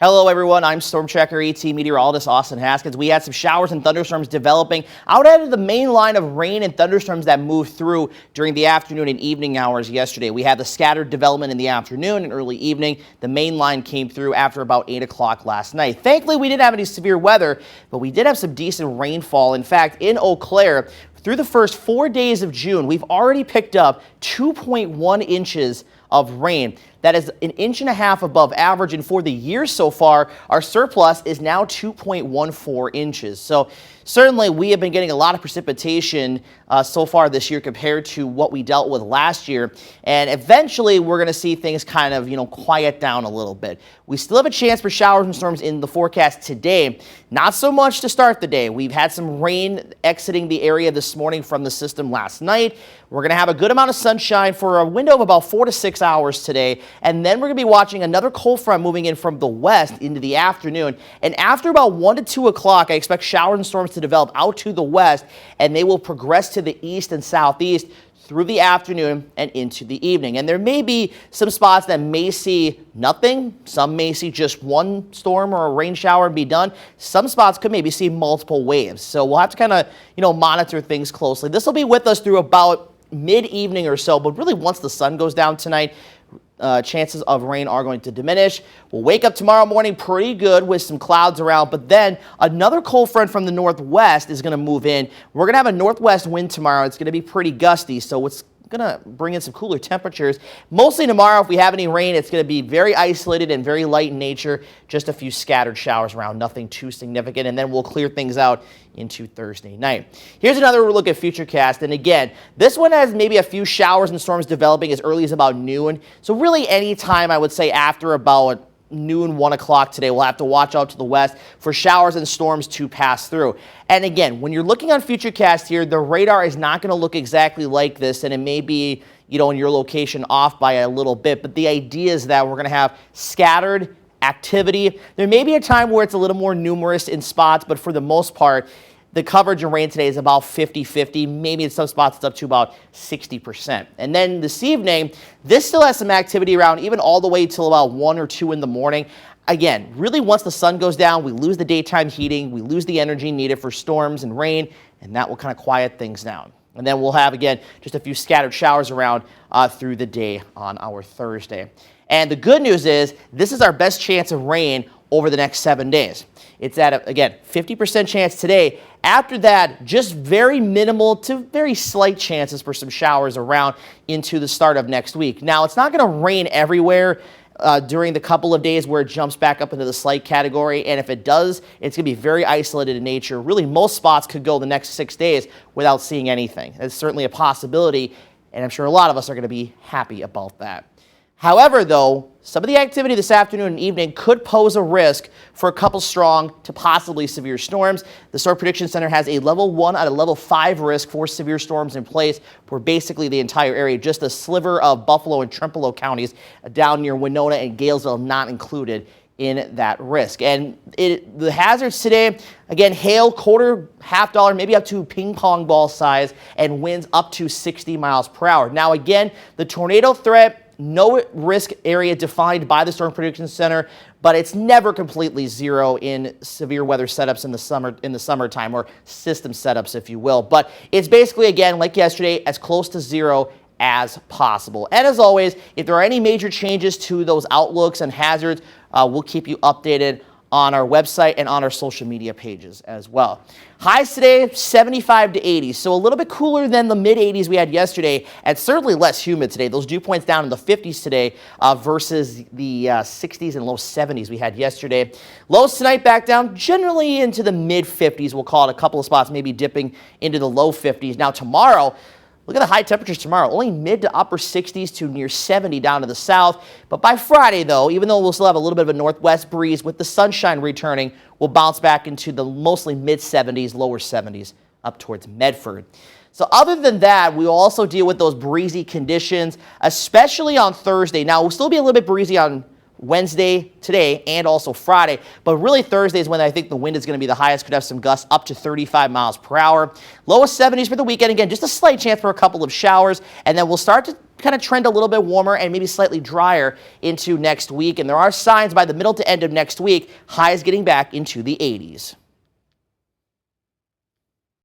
Hello everyone, I'm Storm Checker ET meteorologist Austin Haskins. We had some showers and thunderstorms developing out of the main line of rain and thunderstorms that moved through during the afternoon and evening hours yesterday. We had the scattered development in the afternoon and early evening. The main line came through after about 8 o'clock last night. Thankfully, we didn't have any severe weather, but we did have some decent rainfall. In fact, in Eau Claire, through the first 4 days of June, we've already picked up 2.1 inches of rain. That is 1.5 inches above average, and for the year so far, our surplus is now 2.14 inches. So certainly we have been getting a lot of precipitation so far this year compared to what we dealt with last year, and eventually we're going to see things kind of, quiet down a little bit. We still have a chance for showers and storms in the forecast today. Not so much to start the day. We've had some rain exiting the area this morning from the system last night. We're going to have a good amount of sunshine for a window of about 4 to 6 hours today, and then we're going to be watching another cold front moving in from the west into the afternoon. And after about 1 to 2 o'clock, I expect showers and storms to develop out to the west, and they will progress to the east and southeast through the afternoon and into the evening. And there may be some spots that may see nothing. Some may see just one storm or a rain shower and be done. Some spots could maybe see multiple waves. So we'll have to kind of, monitor things closely. This will be with us through about mid-evening or so, but really once the sun goes down tonight, chances of rain are going to diminish. We'll wake up tomorrow morning pretty good with some clouds around, but then another cold front from the northwest is going to move in. We're going to have a northwest wind tomorrow. It's going to be pretty gusty, so it's going to bring in some cooler temperatures. Mostly tomorrow, if we have any rain, it's going to be very isolated and very light in nature. Just a few scattered showers around, nothing too significant, and then we'll clear things out into Thursday night. Here's another look at Futurecast, and again, this one has maybe a few showers and storms developing as early as about noon. So really any time, I would say, after about noon, 1 o'clock today, we'll have to watch out to the west for showers and storms to pass through. And again, when you're looking on Futurecast here, the radar is not going to look exactly like this, and it may be, in your location off by a little bit, but the idea is that we're going to have scattered activity. There may be a time where it's a little more numerous in spots, but for the most part, the coverage and rain today is about 50-50. Maybe in some spots it's up to about 60%. And then this evening, this still has some activity around even all the way till about 1 or 2 in the morning. Again, really once the sun goes down, we lose the daytime heating, we lose the energy needed for storms and rain, and that will kind of quiet things down. And then we'll have, again, just a few scattered showers around through the day on our Thursday. And the good news is this is our best chance of rain over the next 7 days. It's at, again, 50% chance today. After that, just very minimal to very slight chances for some showers around into the start of next week. Now, it's not going to rain everywhere during the couple of days where it jumps back up into the slight category. And if it does, it's going to be very isolated in nature. Really, most spots could go the next 6 days without seeing anything. It's certainly a possibility, and I'm sure a lot of us are going to be happy about that. However, though, some of the activity this afternoon and evening could pose a risk for a couple strong to possibly severe storms. The Storm Prediction Center has a level 1 out of level 5 risk for severe storms in place for basically the entire area. Just a sliver of Buffalo and Trempealeau counties down near Winona and Galesville not included in that risk. And the hazards today, again, hail, quarter, $50, maybe up to ping pong ball size, and winds up to 60 miles per hour. Now, again, the tornado threat, no risk area defined by the Storm Prediction Center, but it's never completely zero in severe weather setups in the summertime, or system setups, if you will. But it's basically, again, like yesterday, as close to zero as possible. And as always, if there are any major changes to those outlooks and hazards, we'll keep you updated on our website and on our social media pages as well. Highs today, 75 to 80, so a little bit cooler than the mid-80s we had yesterday, and certainly less humid today. Those dew points down in the 50s today versus the 60s and low 70s we had yesterday. Lows tonight back down generally into the mid-50s. We'll call it a couple of spots, maybe dipping into the low 50s. Now tomorrow, look at the high temperatures tomorrow, only mid to upper 60s to near 70 down to the south. But by Friday, though, even though we'll still have a little bit of a northwest breeze with the sunshine returning, we'll bounce back into the mostly mid 70s, lower 70s up towards Medford. So other than that, we will also deal with those breezy conditions, especially on Thursday. Now, we'll still be a little bit breezy on Wednesday, today, and also Friday. But really Thursday is when I think the wind is going to be the highest. Could have some gusts up to 35 miles per hour. Lowest 70s for the weekend. Again, just a slight chance for a couple of showers. And then we'll start to kind of trend a little bit warmer and maybe slightly drier into next week. And there are signs by the middle to end of next week, highs getting back into the 80s.